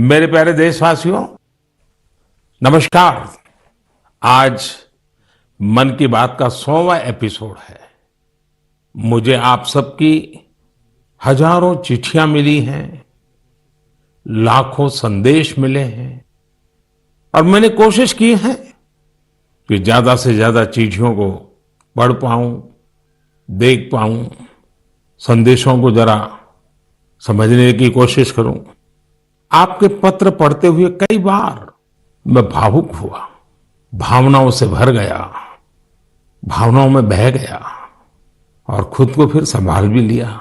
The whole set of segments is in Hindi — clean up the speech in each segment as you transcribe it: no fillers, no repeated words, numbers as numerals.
मेरे प्यारे देशवासियों, नमस्कार। आज मन की बात का 100वां एपिसोड है। मुझे आप सबकी हजारों चिट्ठियां मिली हैं, लाखों संदेश मिले हैं और मैंने कोशिश की है कि ज्यादा से ज्यादा चिट्ठियों को पढ़ पाऊं, देख पाऊं, संदेशों को जरा समझने की कोशिश करूं। आपके पत्र पढ़ते हुए कई बार मैं भावुक हुआ, भावनाओं से भर गया, भावनाओं में बह गया और खुद को फिर संभाल भी लिया।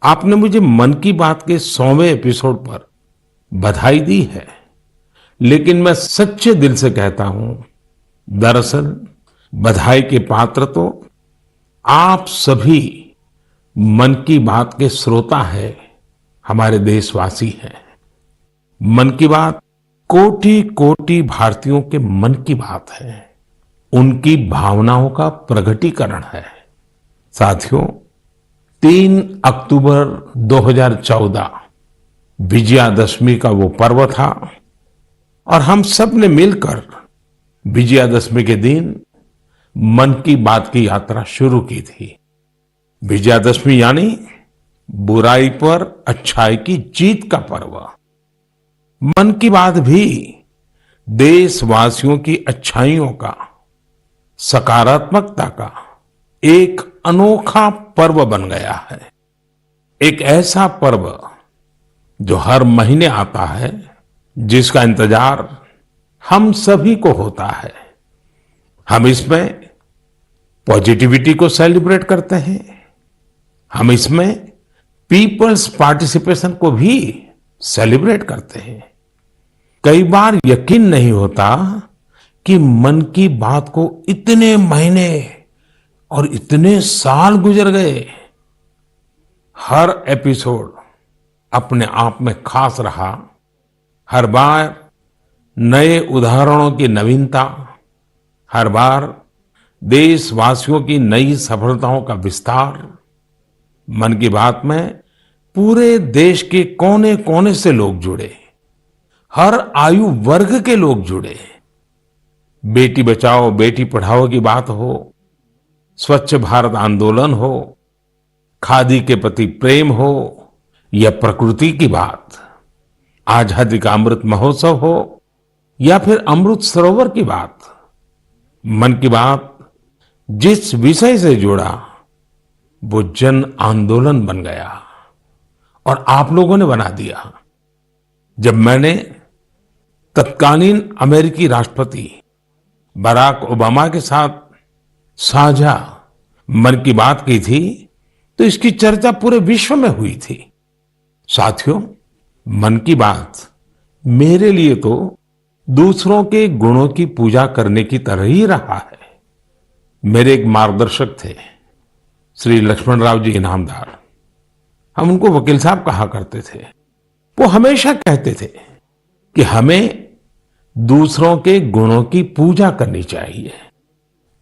आपने मुझे मन की बात के 100वें एपिसोड पर बधाई दी है, लेकिन मैं सच्चे दिल से कहता हूं, दरअसल बधाई के पात्र तो आप सभी मन की बात के श्रोता हैं, हमारे देशवासी हैं। मन की बात कोटि कोटि भारतीयों के मन की बात है, उनकी भावनाओं का प्रकटीकरण है। साथियों, 3 अक्टूबर 2014 विजयादशमी का वो पर्व था और हम सब ने मिलकर विजयादशमी के दिन मन की बात की यात्रा शुरू की थी। विजयादशमी यानी बुराई पर अच्छाई की जीत का पर्व। मन की बात भी देशवासियों की अच्छाइयों का, सकारात्मकता का एक अनोखा पर्व बन गया है। एक ऐसा पर्व जो हर महीने आता है, जिसका इंतजार हम सभी को होता है। हम इसमें पॉजिटिविटी को सेलिब्रेट करते हैं, हम इसमें पीपल्स पार्टिसिपेशन को भी सेलिब्रेट करते हैं। कई बार यकीन नहीं होता कि मन की बात को इतने महीने और इतने साल गुजर गए। हर एपिसोड अपने आप में खास रहा। हर बार नए उदाहरणों की नवीनता, हर बार देशवासियों की नई सफलताओं का विस्तार। मन की बात में पूरे देश के कोने कोने से लोग जुड़े, हर आयु वर्ग के लोग जुड़े। बेटी बचाओ बेटी पढ़ाओ की बात हो, स्वच्छ भारत आंदोलन हो, खादी के प्रति प्रेम हो या प्रकृति की बात, आजादी का अमृत महोत्सव हो या फिर अमृत सरोवर की बात। मन की बात जिस विषय से जुड़ा वो जन आंदोलन बन गया और आप लोगों ने बना दिया। जब मैंने तत्कालीन अमेरिकी राष्ट्रपति बराक ओबामा के साथ साझा मन की बात की थी, तो इसकी चर्चा पूरे विश्व में हुई थी। साथियों, मन की बात मेरे लिए तो दूसरों के गुणों की पूजा करने की तरह ही रहा है। मेरे एक मार्गदर्शक थे, श्री लक्ष्मण राव जी इनामदार। हम उनको वकील साहब कहा करते थे। वो हमेशा कहते थे कि हमें दूसरों के गुणों की पूजा करनी चाहिए।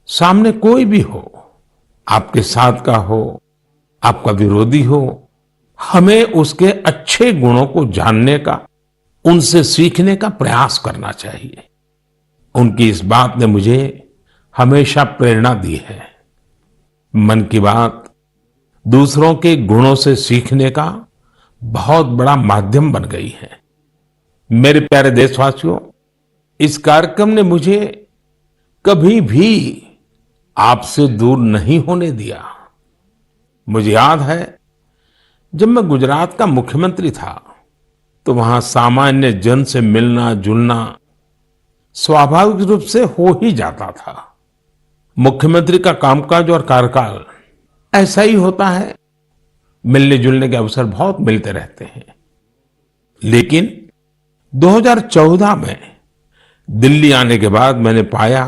सामने कोई भी हो, आपके साथ का हो, आपका विरोधी हो, हमें उसके अच्छे गुणों को जानने का, उनसे सीखने का प्रयास करना चाहिए। उनकी इस बात ने मुझे हमेशा प्रेरणा दी है। मन की बात दूसरों के गुणों से सीखने का बहुत बड़ा माध्यम बन गई है। मेरे प्यारे देशवासियों, इस कार्यक्रम ने मुझे कभी भी आपसे दूर नहीं होने दिया। मुझे याद है, जब मैं गुजरात का मुख्यमंत्री था तो वहां सामान्य जन से मिलना जुलना स्वाभाविक रूप से हो ही जाता था। मुख्यमंत्री का कामकाज और कार्यकाल ऐसा ही होता है, मिलने जुलने के अवसर बहुत मिलते रहते हैं। लेकिन 2014 में दिल्ली आने के बाद मैंने पाया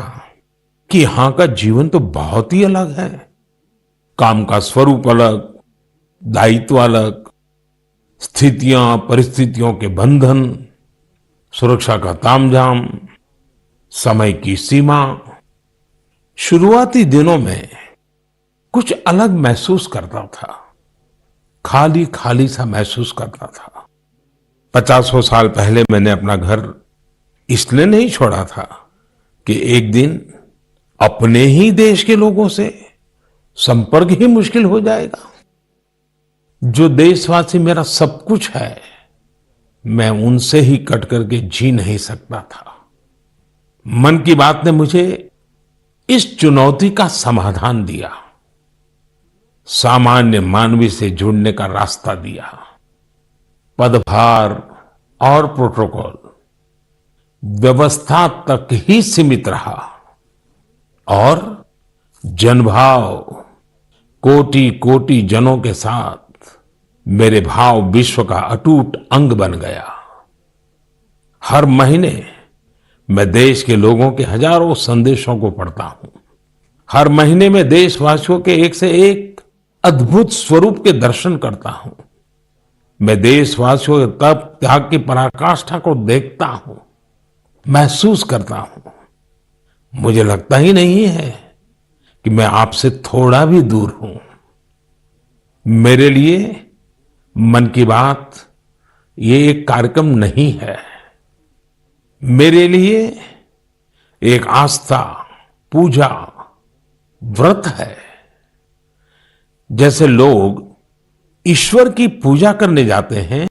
कि यहां का जीवन तो बहुत ही अलग है। काम का स्वरूप अलग, दायित्व अलग, स्थितियां परिस्थितियों के बंधन, सुरक्षा का तामझाम, समय की सीमा। शुरुआती दिनों में कुछ अलग महसूस करता था, खाली खाली सा महसूस करता था। 50 साल पहले मैंने अपना घर इसलिए नहीं छोड़ा था कि एक दिन अपने ही देश के लोगों से संपर्क ही मुश्किल हो जाएगा। जो देशवासी मेरा सब कुछ है, मैं उनसे ही कट करके जी नहीं सकता था। मन की बात ने मुझे इस चुनौती का समाधान दिया, सामान्य मानवी से जुड़ने का रास्ता दिया। पदभार और प्रोटोकॉल व्यवस्था तक ही सीमित रहा और जनभाव कोटि कोटि जनों के साथ मेरे भाव विश्व का अटूट अंग बन गया। हर महीने मैं देश के लोगों के हजारों संदेशों को पढ़ता हूं। हर महीने में देशवासियों के एक से एक अद्भुत स्वरूप के दर्शन करता हूं। मैं देशवासियों के तप त्याग की पराकाष्ठा को देखता हूं, महसूस करता हूं। मुझे लगता ही नहीं है कि मैं आपसे थोड़ा भी दूर हूं। मेरे लिए मन की बात ये एक कार्यक्रम नहीं है, मेरे लिए एक आस्था, पूजा, व्रत है। जैसे लोग ईश्वर की पूजा करने जाते हैं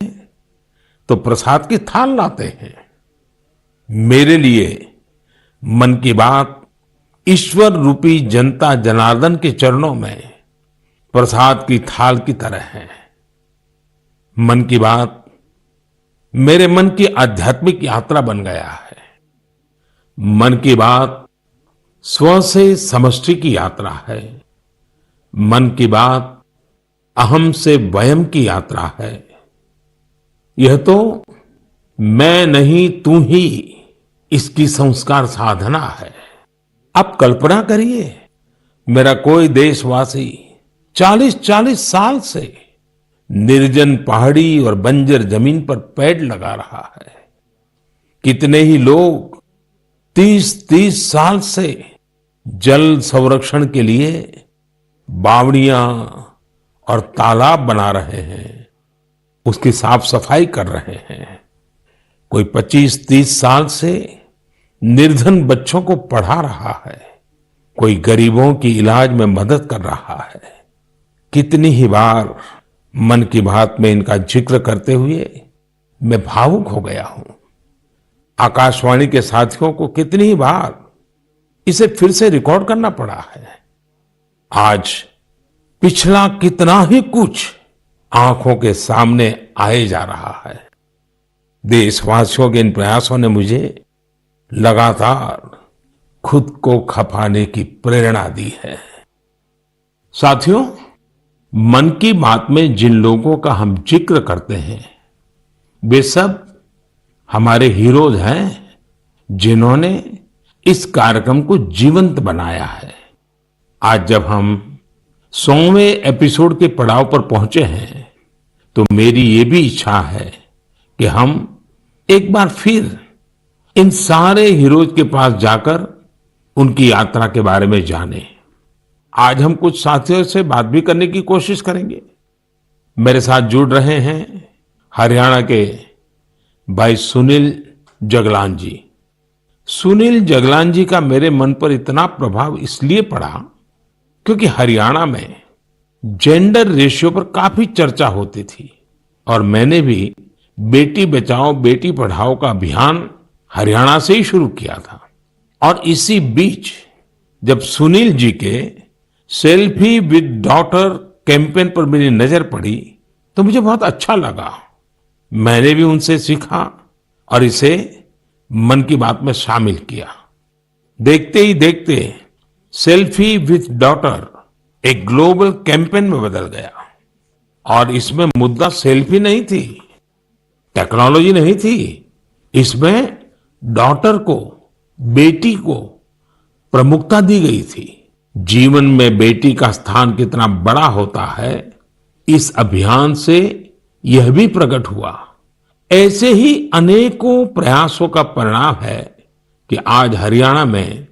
तो प्रसाद की थाल लाते हैं, मेरे लिए मन की बात ईश्वर रूपी जनता जनार्दन के चरणों में प्रसाद की थाल की तरह है। मन की बात मेरे मन की आध्यात्मिक यात्रा बन गया है। मन की बात स्व से समष्टि की यात्रा है। मन की बात अहम से वयम की यात्रा है। यह तो मैं नहीं तू ही इसकी संस्कार साधना है। आप कल्पना करिए, मेरा कोई देशवासी 40-40 साल से निर्जन पहाड़ी और बंजर जमीन पर पेड़ लगा रहा है। कितने ही लोग 30-30 साल से जल संरक्षण के लिए बावड़ियां और तालाब बना रहे हैं, उसकी साफ सफाई कर रहे हैं। कोई 25-30 साल से निर्धन बच्चों को पढ़ा रहा है, कोई गरीबों की इलाज में मदद कर रहा है। कितनी ही बार मन की बात में इनका जिक्र करते हुए मैं भावुक हो गया हूं। आकाशवाणी के साथियों को कितनी ही बार इसे फिर से रिकॉर्ड करना पड़ा है। आज पिछला कितना ही कुछ आंखों के सामने आए जा रहा है। देशवासियों के इन प्रयासों ने मुझे लगातार खुद को खपाने की प्रेरणा दी है। साथियों, मन की बात में जिन लोगों का हम जिक्र करते हैं, वे सब हमारे हीरोज हैं, जिन्होंने इस कार्यक्रम को जीवंत बनाया है। आज जब हम 100वें एपिसोड के पड़ाव पर पहुंचे हैं, तो मेरी ये भी इच्छा है कि हम एक बार फिर इन सारे हीरोज के पास जाकर उनकी यात्रा के बारे में जानें। आज हम कुछ साथियों से बात भी करने की कोशिश करेंगे। मेरे साथ जुड़ रहे हैं हरियाणा के भाई सुनील जगलान जी। सुनील जगलान जी का मेरे मन पर इतना प्रभाव इसलिए पड़ा क्योंकि हरियाणा में जेंडर रेशियो पर काफी चर्चा होती थी और मैंने भी बेटी बचाओ बेटी पढ़ाओ का अभियान हरियाणा से ही शुरू किया था। और इसी बीच जब सुनील जी के सेल्फी विद डॉटर कैंपेन पर मेरी नजर पड़ी तो मुझे बहुत अच्छा लगा। मैंने भी उनसे सीखा और इसे मन की बात में शामिल किया। देखते ही देखते सेल्फी विद डॉटर एक ग्लोबल कैंपेन में बदल गया और इसमें मुद्दा सेल्फी नहीं थी, टेक्नोलॉजी नहीं थी, इसमें डॉटर को, बेटी को प्रमुखता दी गई थी। जीवन में बेटी का स्थान कितना बड़ा होता है, इस अभियान से यह भी प्रकट हुआ। ऐसे ही अनेकों प्रयासों का परिणाम है कि आज हरियाणा में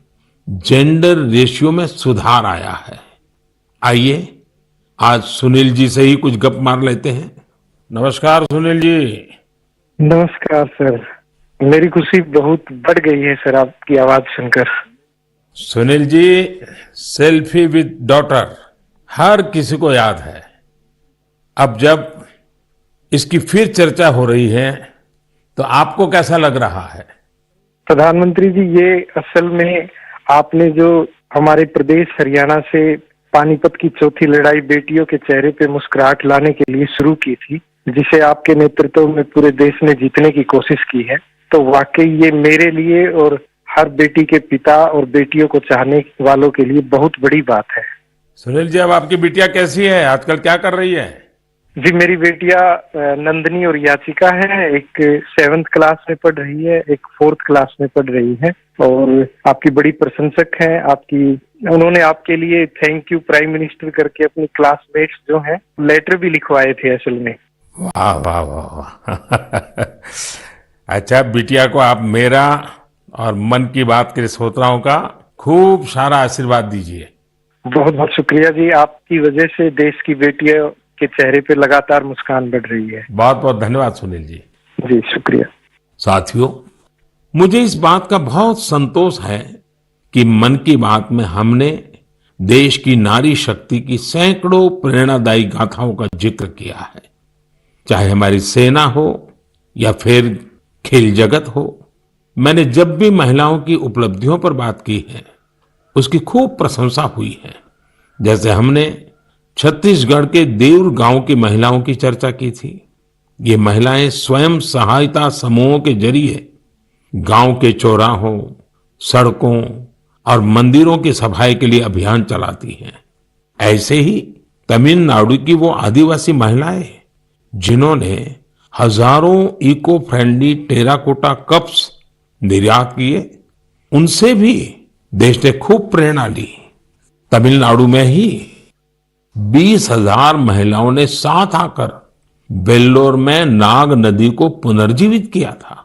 जेंडर रेशियो में सुधार आया है। आइए आज सुनील जी से ही कुछ गप मार लेते हैं। नमस्कार सुनील जी। नमस्कार सर। मेरी खुशी बहुत बढ़ गई है सर आपकी आवाज सुनकर। Sunil ji, selfie with daughter हर किसी को याद है। अब जब इसकी फिर चर्चा हो रही है तो आपको कैसा लग रहा है? प्रधानमंत्री जी, ये असल में आपने जो हमारे प्रदेश हरियाणा से पानीपत की चौथी लड़ाई बेटियों के चेहरे पे मुस्कुराहट लाने के लिए शुरू की थी, जिसे आपके नेतृत्व में पूरे देश ने जीतने की कोशिश की है, तो वाकई ये मेरे लिए और हर बेटी के पिता और बेटियों को चाहने वालों के लिए बहुत बड़ी बात है। सुनील जी, अब आपकी बिटिया कैसी है? आजकल क्या कर रही है? जी, मेरी बेटियां नंदनी और याचिका है। एक 7th क्लास में पढ़ रही है, एक 4th क्लास में पढ़ रही है और आपकी बड़ी प्रशंसक हैं। उन्होंने आपके लिए थैंक यू प्राइम मिनिस्टर करके अपनी क्लासमेट्स जो हैं लेटर भी लिखवाए थे असल में। वाह वाह वाह वाह। अच्छा, बिटिया को आप मेरा और मन की बात के श्रोताओं का खूब सारा आशीर्वाद दीजिए। बहुत बहुत शुक्रिया जी, आपकी वजह से देश की बेटियों के चेहरे पे लगातार मुस्कान बढ़ रही है। बहुत बहुत धन्यवाद सुनील जी। जी शुक्रिया। साथियों, मुझे इस बात का बहुत संतोष है कि मन की बात में हमने देश की नारी शक्ति की सैकड़ों प्रेरणादायी गाथाओं का जिक्र किया है। चाहे हमारी सेना हो या फिर खेल जगत हो, मैंने जब भी महिलाओं की उपलब्धियों पर बात की है उसकी खूब प्रशंसा हुई है। जैसे हमने छत्तीसगढ़ के देउर गांव की महिलाओं की चर्चा की थी। ये महिलाएं स्वयं सहायता समूहों के जरिए गांव के चौराहों, सड़कों और मंदिरों की सफाई के लिए अभियान चलाती हैं। ऐसे ही तमिलनाडु की वो आदिवासी महिलाएं जिन्होंने हजारों इको फ्रेंडली टेराकोटा कप्स निर्यात किए, उनसे भी देश ने खूब प्रेरणा ली। तमिलनाडु में ही 20,000 महिलाओं ने साथ आकर वेल्लोर में नाग नदी को पुनर्जीवित किया था।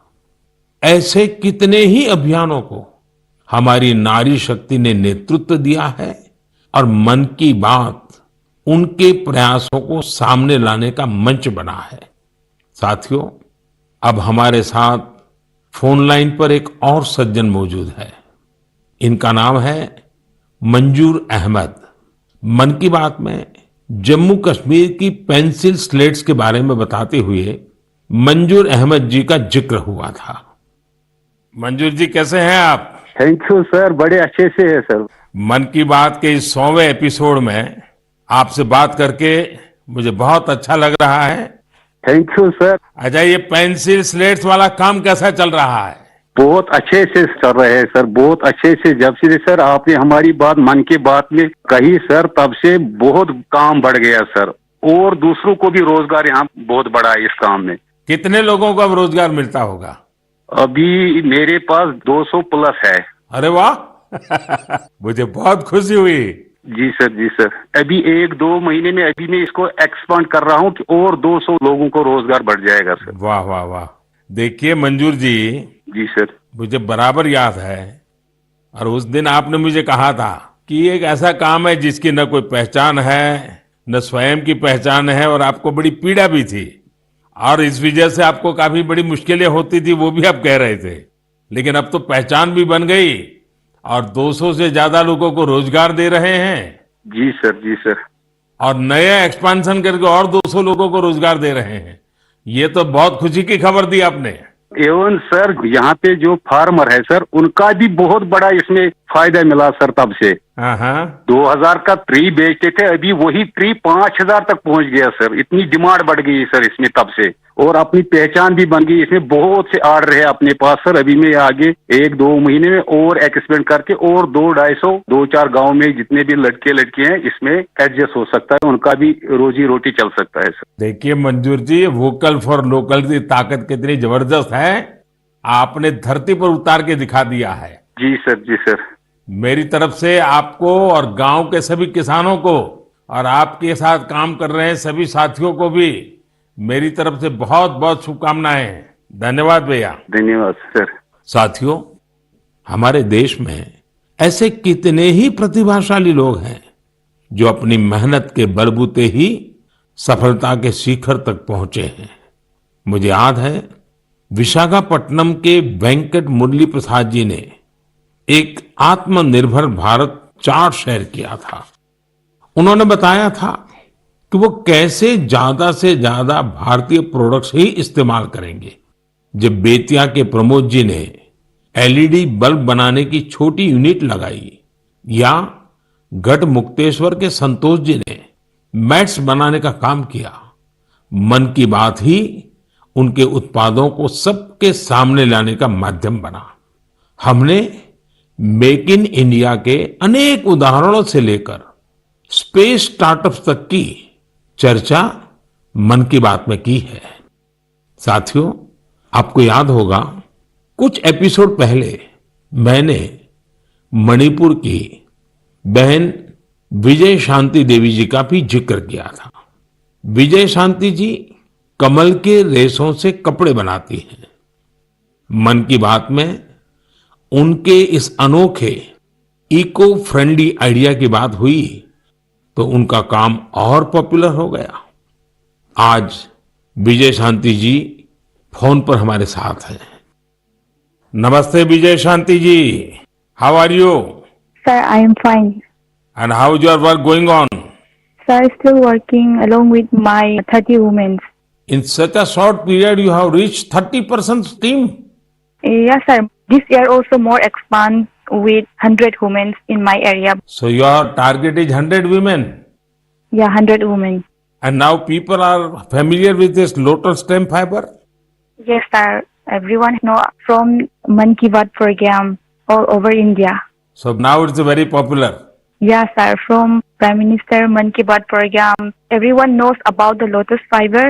ऐसे कितने ही अभियानों को हमारी नारी शक्ति ने नेतृत्व दिया है और मन की बात उनके प्रयासों को सामने लाने का मंच बना है। साथियों, अब हमारे साथ फोन लाइन पर एक और सज्जन मौजूद है। इनका नाम है मंजूर अहमद। मन की बात में जम्मू कश्मीर की पेंसिल स्लेट्स के बारे में बताते हुए मंजूर अहमद जी का जिक्र हुआ था। मंजूर जी, कैसे हैं आप? थैंक यू सर, बड़े अच्छे से है सर। मन की बात के इस 100वें एपिसोड में आपसे बात करके मुझे बहुत अच्छा लग रहा है। Thank you sir. अच्छा, ये पेंसिल स्लेट्स वाला काम कैसा चल रहा है? बहुत अच्छे से चल रहे हैं सर, बहुत अच्छे से। जब से सर आपने हमारी बात मन की बात में कही सर, तब से बहुत काम बढ़ गया सर, और दूसरों को भी रोजगार यहाँ बहुत बड़ा है इस काम में। कितने लोगों को अब रोजगार मिलता होगा? अभी मेरे पास 200 प्लस है। अरे वाह। मुझे बहुत खुशी हुई। जी सर, जी सर। अभी 1-2 महीने में अभी मैं इसको एक्सपांड कर रहा हूँ कि और 200 लोगों को रोजगार बढ़ जाएगा सर। वाह वाह वाह। देखिए मंजूर जी, जी सर, मुझे बराबर याद है, और उस दिन आपने मुझे कहा था कि ये एक ऐसा काम है जिसकी न कोई पहचान है, न स्वयं की पहचान है, और आपको बड़ी पीड़ा भी थी, और इस वजह से आपको काफी बड़ी मुश्किलें होती थी, वो भी आप कह रहे थे। लेकिन अब तो पहचान भी बन गई और 200 से ज्यादा लोगों को रोजगार दे रहे हैं। जी सर, जी सर। और नया एक्सपांशन करके और 200 लोगों को रोजगार दे रहे हैं। ये तो बहुत खुशी की खबर दी आपने। एवं सर, यहाँ पे जो फार्मर है सर, उनका भी बहुत बड़ा इसमें फायदा मिला सर। तब से 2000 का ट्री बेचते थे, अभी वही ट्री 5000 तक पहुंच गया सर। इतनी डिमांड बढ़ गई सर इसमें तब से, और अपनी पहचान भी बन गई। इसमें बहुत से आर्डर है अपने पास सर। अभी मैं आगे 1-2 महीने में और एक्सपेंड करके और 2-250 गाँव में जितने भी लड़के लड़की हैं इसमें एडजस्ट हो सकता है, उनका भी रोजी रोटी चल सकता है सर। देखिए मंजूर जी, वोकल फॉर लोकल की ताकत कितनी जबरदस्त है, आपने धरती पर उतार के दिखा दिया है। जी सर, जी सर। मेरी तरफ से आपको और गांव के सभी किसानों को और आपके साथ काम कर रहे हैं सभी साथियों को भी मेरी तरफ से बहुत बहुत शुभकामनाएं। धन्यवाद भैया। धन्यवाद सर। साथियों, हमारे देश में ऐसे कितने ही प्रतिभाशाली लोग हैं जो अपनी मेहनत के बलबूते ही सफलता के शिखर तक पहुंचे हैं। मुझे याद है विशाखापट्टनम के वेंकट मुरली प्रसाद जी ने एक आत्मनिर्भर भारत चार्ट शेयर किया था। उन्होंने बताया था कि वो कैसे ज्यादा से ज्यादा भारतीय प्रोडक्ट्स ही इस्तेमाल करेंगे। जब बेतिया के प्रमोद जी ने एलईडी बल्ब बनाने की छोटी यूनिट लगाई, या गढ़ मुक्तेश्वर के संतोष जी ने मैट्स बनाने का काम किया, मन की बात ही उनके उत्पादों को सबके सामने लाने का माध्यम बना। हमने मेक इन इंडिया के अनेक उदाहरणों से लेकर स्पेस स्टार्टअप्स तक की चर्चा मन की बात में की है। साथियों, आपको याद होगा कुछ एपिसोड पहले मैंने मणिपुर की बहन विजय शांति देवी जी का भी जिक्र किया था। विजय शांति जी कमल के रेशों से कपड़े बनाती हैं। मन की बात में उनके इस अनोखे इको फ्रेंडली आइडिया की बात हुई तो उनका काम और पॉपुलर हो गया। आज विजय शांति जी फोन पर हमारे साथ हैं। नमस्ते Vijay Shanti ji, how are you? Sir, I am fine. And how is your work going on? Sir, still working along with my 30 women. In such a short period, you have reached 30% team. Yes, sir. This year also more expand with 100 women in my area. So your target is 100 women. Yeah, 100 women. And now people are familiar with this lotus stem fiber. Yes, sir. Everyone know from Man Ki Baat program all over India. So now it's very popular. Yes, sir. From Prime Minister Man Ki Baat program, everyone knows about the lotus fiber.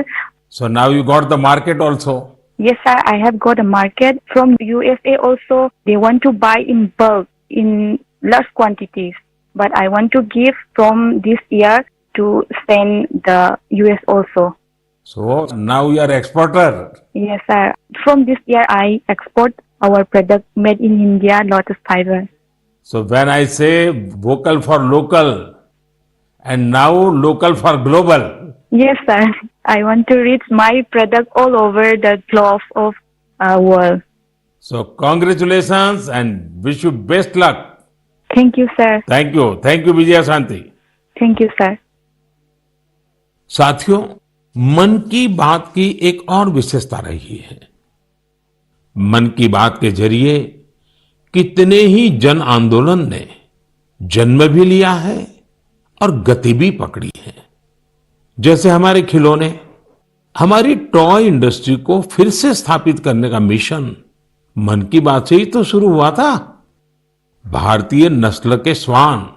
So now you got the market also. Yes, sir. I have got a market from USA also. They want to buy in bulk, in large quantities. But I want to give from this year to send the US also. So now you are exporter. Yes, sir. From this year, I export our product made in India, lotus fiber. So when I say vocal for local and now local for global. Yes, sir. I want to reach my product all over the globe of world. So congratulations and wish you best luck. Thank you, sir. Thank you. Thank you, Vijaya Shanti. Thank you, sir. साथियों, मन की बात की एक और विशेषता रही है। मन की बात के जरिए कितने ही जन आंदोलन ने जन्म भी लिया है और गति भी पकड़ी है। जैसे हमारे खिलौने, हमारी टॉय इंडस्ट्री को फिर से स्थापित करने का मिशन मन की बात से ही तो शुरू हुआ था। भारतीय नस्ल के श्वान,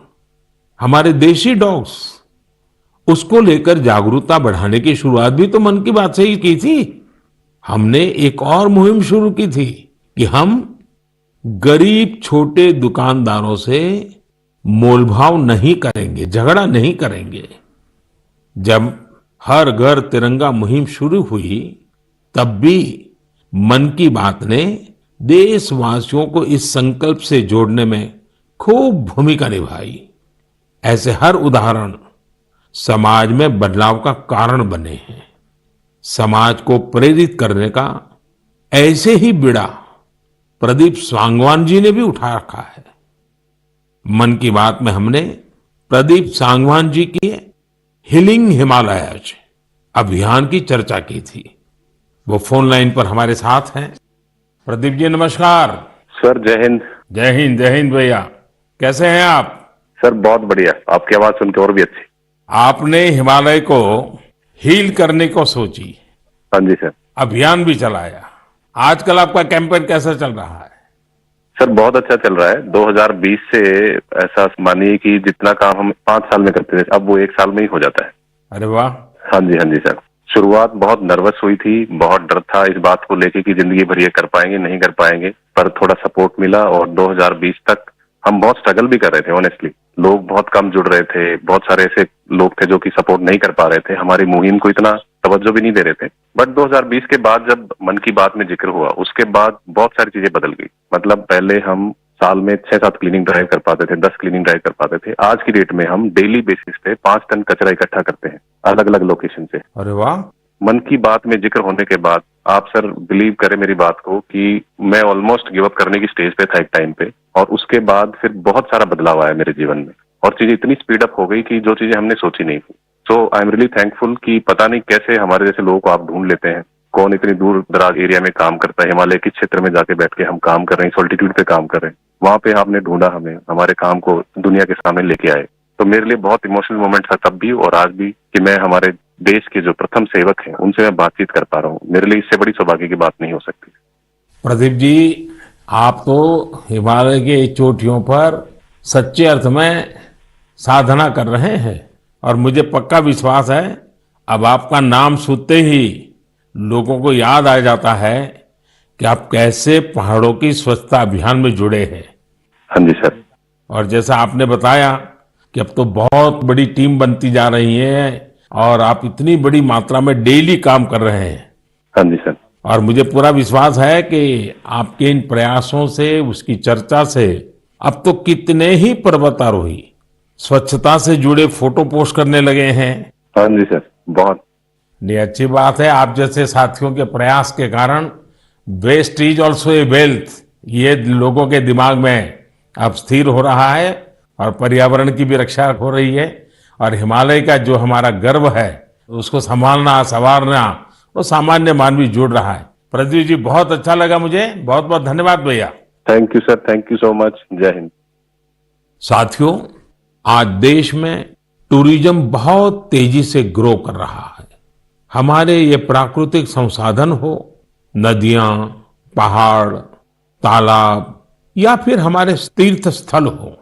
हमारे देशी डॉग्स, उसको लेकर जागरूकता बढ़ाने की शुरुआत भी तो मन की बात से ही की थी। हमने एक और मुहिम शुरू की थी कि हम गरीब छोटे दुकानदारों से मोलभाव नहीं करेंगे, झगड़ा नहीं करेंगे। जब हर घर तिरंगा मुहिम शुरू हुई, तब भी मन की बात ने देशवासियों को इस संकल्प से जोड़ने में खूब भूमिका निभाई। ऐसे हर उदाहरण समाज में बदलाव का कारण बने हैं। समाज को प्रेरित करने का ऐसे ही बीड़ा प्रदीप सांगवान जी ने भी उठा रखा है। मन की बात में हमने प्रदीप सांगवान जी की हीलिंग हिमालयज अभियान की चर्चा की थी। वो फोन लाइन पर हमारे साथ हैं। प्रदीप जी नमस्कार। सर जय हिंद। जय हिंद, जय हिंद भैया। कैसे हैं आप? सर बहुत बढ़िया, आपकी आवाज सुन के और भी अच्छी। आपने हिमालय को हील करने को सोची, हाँ जी सर। अभियान भी चलाया। आजकल आपका कैंपेन कैसा चल रहा है? सर बहुत अच्छा चल रहा है। 2020 से ऐसा मानिए कि जितना काम हम 5 साल में करते थे, अब वो 1 साल में ही हो जाता है। अरे वाह। हाँ जी सर। शुरुआत बहुत नर्वस हुई थी, बहुत डर था इस बात को लेके कि जिंदगी भर ये कर पाएंगे नहीं कर पाएंगे, पर थोड़ा सपोर्ट मिला और 2020 तक हम बहुत स्ट्रगल भी कर रहे थे। ऑनेस्टली लोग बहुत कम जुड़ रहे थे, बहुत सारे ऐसे लोग थे जो कि सपोर्ट नहीं कर पा रहे थे, हमारी मुहिम को इतना तवज्जो भी नहीं दे रहे थे। बट 2020 के बाद जब मन की बात में जिक्र हुआ, उसके बाद बहुत सारी चीजें बदल गई। मतलब पहले हम साल में 6-7 क्लीनिंग ड्राइव कर पाते थे, 10 क्लीनिंग ड्राइव कर पाते थे। आज की डेट में हम डेली बेसिस पे 5 टन कचरा इकट्ठा करते हैं अलग अलग लोकेशन से। अरे वाह। मन की बात में जिक्र होने के बाद आप सर बिलीव करें मेरी बात को कि मैं ऑलमोस्ट गिव अप करने की स्टेज पे था एक टाइम पे, और उसके बाद फिर बहुत सारा बदलाव आया मेरे जीवन में और चीजें इतनी स्पीड अप हो गई कि जो चीजें हमने सोची नहीं थी। सो आई एम रियली थैंकफुल कि पता नहीं कैसे हमारे जैसे लोगों को आप ढूंढ लेते हैं, कौन इतनी दूर दराज एरिया में काम करता है, हिमालय के क्षेत्र में जाके बैठ के हम काम कर रहे हैं, सॉल्टिट्यूड पे काम कर रहे हैं, वहां पे आपने ढूंढा हमें, हमारे काम को दुनिया के सामने लेके आए। तो मेरे लिए बहुत इमोशनल मोमेंट था तब भी और आज भी कि मैं हमारे देश के जो प्रथम सेवक हैं उनसे मैं बातचीत कर पा रहा हूँ। मेरे लिए इससे बड़ी सौभाग्य की बात नहीं हो सकती। प्रदीप जी, आप तो हिमालय के चोटियों पर सच्चे अर्थ में साधना कर रहे हैं और मुझे पक्का विश्वास है अब आपका नाम सुनते ही लोगों को याद आ जाता है कि आप कैसे पहाड़ों की स्वच्छता अभियान में जुड़े हैं। हाँ जी सर। और जैसा आपने बताया कि अब तो बहुत बड़ी टीम बनती जा रही है और आप इतनी बड़ी मात्रा में डेली काम कर रहे हैं। हाँ जी सर। और मुझे पूरा विश्वास है कि आपके इन प्रयासों से, उसकी चर्चा से अब तो कितने ही पर्वतारोही स्वच्छता से जुड़े फोटो पोस्ट करने लगे हैं। हाँ जी सर, बहुत। ये अच्छी बात है। आप जैसे साथियों के प्रयास के कारण waste is also a wealth, ये लोगों के दिमाग में अब स्थिर हो रहा है और पर्यावरण की भी रक्षा हो रही है और हिमालय का जो हमारा गर्व है उसको संभालना, संवारना वो सामान्य मानवी जुड़ रहा है। प्रदीप जी, बहुत अच्छा लगा मुझे। बहुत बहुत धन्यवाद भैया। Thank you sir, thank you so much. जय हिंद। साथियों, आज देश में टूरिज्म बहुत तेजी से ग्रो कर रहा है। हमारे ये प्राकृतिक संसाधन हो, नदियां, पहाड़, तालाब या फिर हमारे तीर्थ स्थल हो,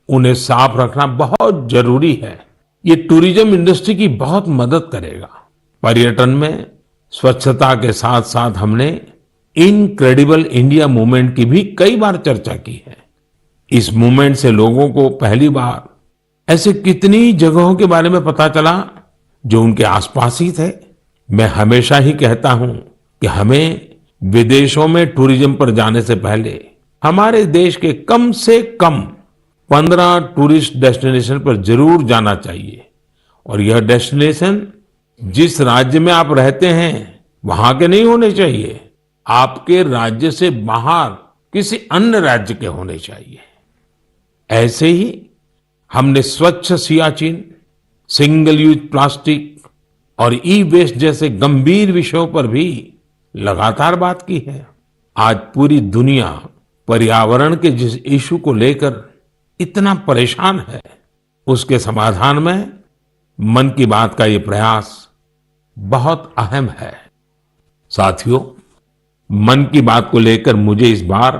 उन्हें साफ रखना बहुत जरूरी है। ये टूरिज्म इंडस्ट्री की बहुत मदद करेगा। पर्यटन में स्वच्छता के साथ साथ हमने इनक्रेडिबल इंडिया मूवमेंट की भी कई बार चर्चा की है। इस मूवमेंट से लोगों को पहली बार ऐसे कितनी जगहों के बारे में पता चला जो उनके आसपास ही थे। मैं हमेशा ही कहता हूं कि हमें विदेशों में टूरिज्म पर जाने से पहले हमारे देश के कम से कम 15 टूरिस्ट डेस्टिनेशन पर जरूर जाना चाहिए। और यह डेस्टिनेशन जिस राज्य में आप रहते हैं वहां के नहीं होने चाहिए, आपके राज्य से बाहर किसी अन्य राज्य के होने चाहिए। ऐसे ही हमने स्वच्छ सियाचिन, सिंगल यूज प्लास्टिक और ई वेस्ट जैसे गंभीर विषयों पर भी लगातार बात की है। आज पूरी दुनिया पर्यावरण के जिस इशू को लेकर इतना परेशान है, उसके समाधान में मन की बात का ये प्रयास बहुत अहम है। साथियों, मन की बात को लेकर मुझे इस बार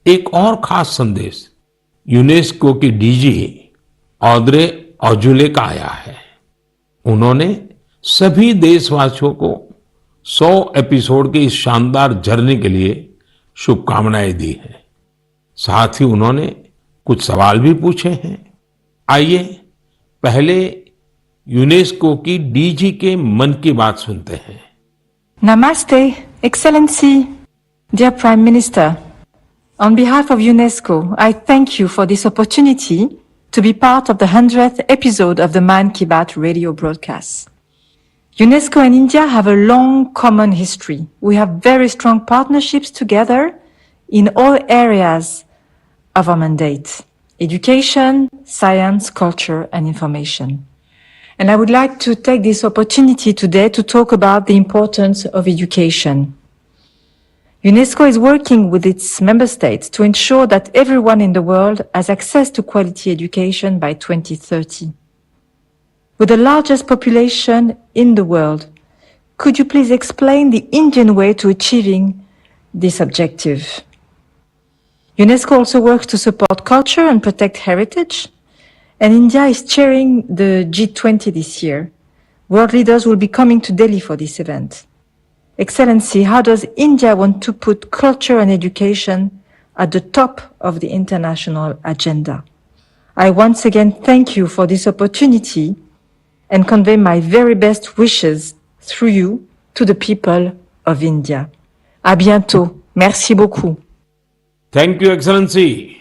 एक और खास संदेश यूनेस्को की डीजी ऑद्रे ऑजुले का आया है। उन्होंने सभी देशवासियों को 100 एपिसोड के इस शानदार जर्नी के लिए शुभकामनाएं दी हैं। साथ ही उन्होंने कुछ सवाल भी पूछे हैं। आइए पहले यूनेस्को की डीजी के मन की बात सुनते हैं। Namaste, Excellency, dear Prime Minister. On behalf of UNESCO, I thank you for this opportunity to be part of the 100th episode of the Man Ki Baat radio broadcast. UNESCO and India have a long common history. We have very strong partnerships together in all areas of our mandate: education, science, culture, and information. And I would like to take this opportunity today to talk about the importance of education. UNESCO is working with its member states to ensure that everyone in the world has access to quality education by 2030. With the largest population in the world, could you please explain the Indian way to achieving this objective? UNESCO also works to support culture and protect heritage. And India is chairing the G20 this year. World leaders will be coming to Delhi for this event. Excellency, how does India want to put culture and education at the top of the international agenda? I once again thank you for this opportunity and convey my very best wishes through you to the people of India. À bientôt. Merci beaucoup. Thank you, Excellency.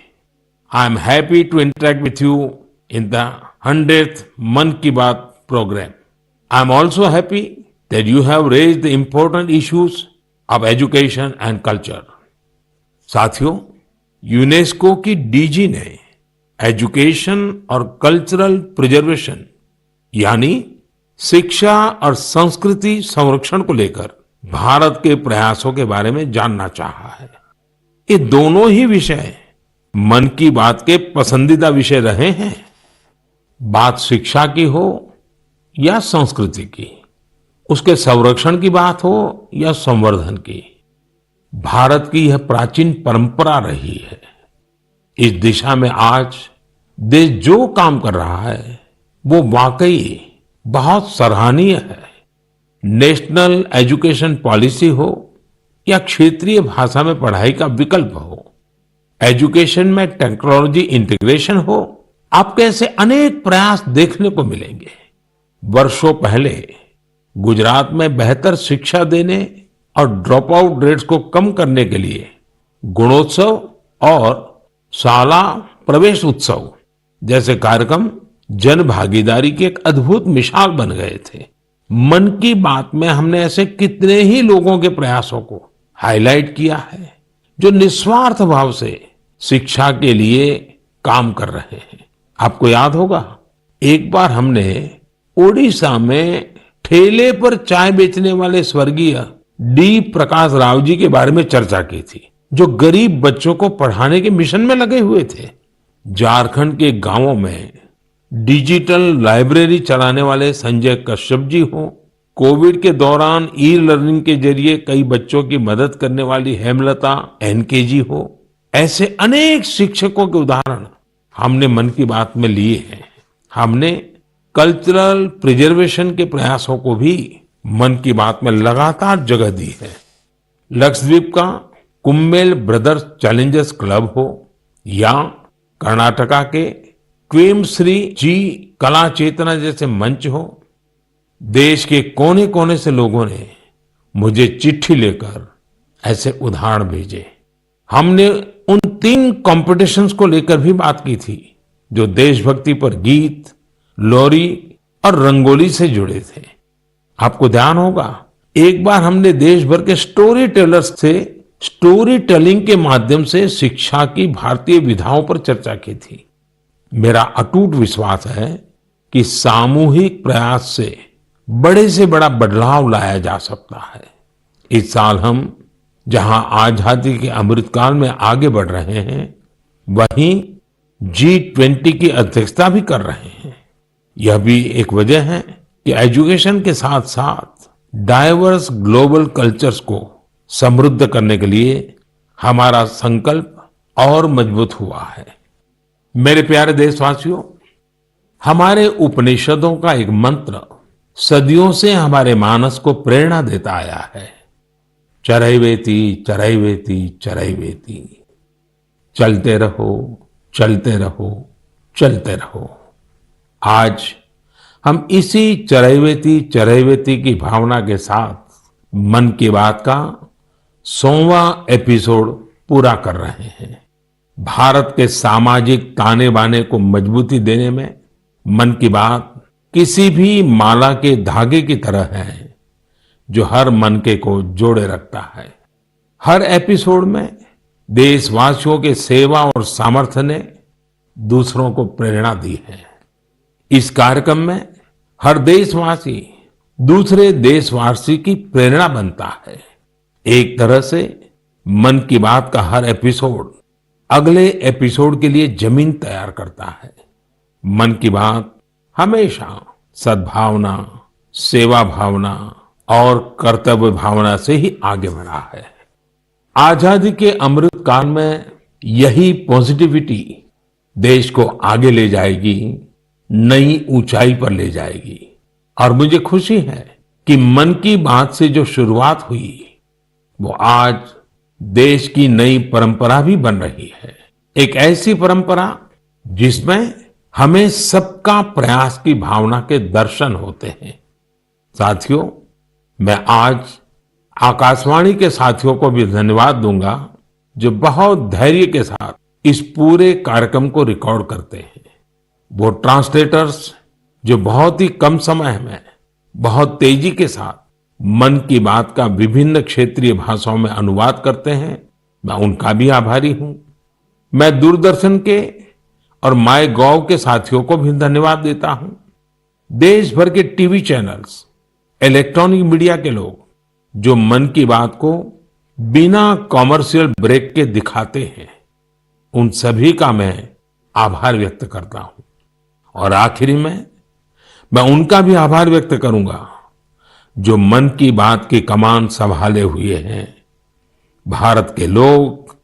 I am happy to interact with you in the 100th Man Ki Baat program. I am also happy that you have raised the important issues of education and culture. साथियों, यूनेस्को की डीजी ने एजुकेशन और कल्चरल प्रिजर्वेशन यानी शिक्षा और संस्कृति संरक्षण को लेकर भारत के प्रयासों के बारे में जानना चाहा है। ये दोनों ही विषय मन की बात के पसंदीदा विषय रहे हैं। बात शिक्षा की हो या संस्कृति की, उसके संरक्षण की बात हो या संवर्धन की, भारत की यह प्राचीन परंपरा रही है। इस दिशा में आज देश जो काम कर रहा है वो वाकई बहुत सराहनीय है। नेशनल एजुकेशन पॉलिसी हो या क्षेत्रीय भाषा में पढ़ाई का विकल्प हो, एजुकेशन में टेक्नोलॉजी इंटीग्रेशन हो, आपके ऐसे अनेक प्रयास देखने को मिलेंगे। वर्षों पहले गुजरात में बेहतर शिक्षा देने और ड्रॉप आउट रेट्स को कम करने के लिए गुणोत्सव और शाला प्रवेश उत्सव जैसे कार्यक्रम जन भागीदारी की एक अद्भुत मिसाल बन गए थे। मन की बात में हमने ऐसे कितने ही लोगों के प्रयासों को हाईलाइट किया है जो निस्वार्थ भाव से शिक्षा के लिए काम कर रहे हैं। आपको याद होगा, एक बार हमने ओडिशा में ठेले पर चाय बेचने वाले स्वर्गीय डी प्रकाश राव जी के बारे में चर्चा की थी, जो गरीब बच्चों को पढ़ाने के मिशन में लगे हुए थे। झारखंड के गांवों में डिजिटल लाइब्रेरी चलाने वाले संजय कश्यप जी हो, कोविड के दौरान ई लर्निंग के जरिए कई बच्चों की मदद करने वाली हेमलता एनके जी हो, ऐसे अनेक शिक्षकों के उदाहरण हमने मन की बात में लिए हैं। हमने कल्चरल प्रिजर्वेशन के प्रयासों को भी मन की बात में लगातार जगह दी है। लक्षद्वीप का कुम्मेल ब्रदर्स चैलेंजर्स क्लब हो या कर्नाटका के क्वेमश्री जी कला चेतना जैसे मंच हो, देश के कोने कोने से लोगों ने मुझे चिट्ठी लेकर ऐसे उदाहरण भेजे। हमने उन 3 कॉम्पिटिशन्स को लेकर भी बात की थी जो देशभक्ति पर गीत, लोरी और रंगोली से जुड़े थे। आपको ध्यान होगा, एक बार हमने देश भर के स्टोरी टेलर्स से स्टोरी टेलिंग के माध्यम से शिक्षा की भारतीय विधाओं पर चर्चा की थी। मेरा अटूट विश्वास है कि सामूहिक प्रयास से बड़ा बदलाव लाया जा सकता है। इस साल हम जहां आजादी के अमृतकाल में आगे बढ़ रहे हैं, वहीं G20 की अध्यक्षता भी कर रहे हैं। यह भी एक वजह है कि एजुकेशन के साथ साथ डाइवर्स ग्लोबल कल्चर्स को समृद्ध करने के लिए हमारा संकल्प और मजबूत हुआ है। मेरे प्यारे देशवासियों, हमारे उपनिषदों का एक मंत्र सदियों से हमारे मानस को प्रेरणा देता आया है, चरैवेति चरैवेति चरैवेति, चलते रहो चलते रहो चलते रहो। आज हम इसी चरैवेति चरैवेति की भावना के साथ मन की बात का 100वां एपिसोड पूरा कर रहे हैं। भारत के सामाजिक ताने बाने को मजबूती देने में मन की बात किसी भी माला के धागे की तरह है जो हर मनके को जोड़े रखता है। हर एपिसोड में देशवासियों के सेवा और सामर्थ्य ने दूसरों को प्रेरणा दी है। इस कार्यक्रम में हर देशवासी दूसरे देशवासी की प्रेरणा बनता है। एक तरह से मन की बात का हर एपिसोड अगले एपिसोड के लिए जमीन तैयार करता है। मन की बात हमेशा सद्भावना, सेवा भावना और कर्तव्य भावना से ही आगे बढ़ा है। आजादी के अमृत काल में यही पॉजिटिविटी देश को आगे ले जाएगी, नई ऊंचाई पर ले जाएगी। और मुझे खुशी है कि मन की बात से जो शुरुआत हुई वो आज देश की नई परंपरा भी बन रही है। एक ऐसी परंपरा जिसमें हमें सबका प्रयास की भावना के दर्शन होते हैं। साथियों, मैं आज आकाशवाणी के साथियों को भी धन्यवाद दूंगा जो बहुत धैर्य के साथ इस पूरे कार्यक्रम को रिकॉर्ड करते हैं। वो ट्रांसलेटर्स जो बहुत ही कम समय में बहुत तेजी के साथ मन की बात का विभिन्न क्षेत्रीय भाषाओं में अनुवाद करते हैं, मैं उनका भी आभारी हूं। मैं दूरदर्शन के और माय गॉव के साथियों को भी धन्यवाद देता हूं। देश भर के टीवी चैनल्स, इलेक्ट्रॉनिक मीडिया के लोग जो मन की बात को बिना कॉमर्शियल ब्रेक के दिखाते हैं, उन सभी का मैं आभार व्यक्त करता हूं। और आखिरी में मैं उनका भी आभार व्यक्त करूंगा जो मन की बात की कमान संभाले हुए हैं, भारत के लोग,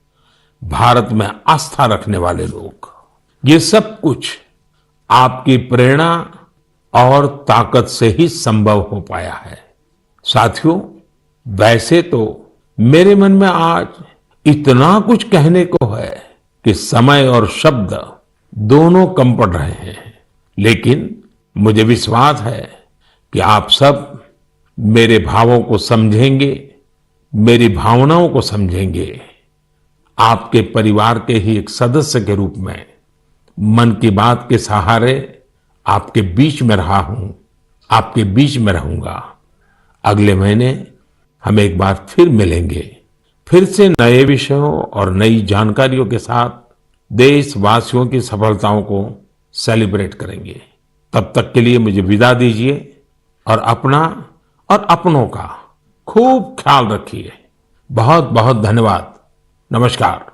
भारत में आस्था रखने वाले लोग। ये सब कुछ आपकी प्रेरणा और ताकत से ही संभव हो पाया है। साथियों, वैसे तो मेरे मन में आज इतना कुछ कहने को है कि समय और शब्द दोनों कम पड़ रहे हैं, लेकिन मुझे विश्वास है कि आप सब मेरे भावों को समझेंगे, मेरी भावनाओं को समझेंगे। आपके परिवार के ही एक सदस्य के रूप में मन की बात के सहारे आपके बीच में रहा हूं, आपके बीच में रहूंगा। अगले महीने हम एक बार फिर मिलेंगे, फिर से नए विषयों और नई जानकारियों के साथ देशवासियों की सफलताओं को सेलिब्रेट करेंगे। तब तक के लिए मुझे विदा दीजिए और अपना और अपनों का खूब ख्याल रखिए। बहुत बहुत धन्यवाद। नमस्कार।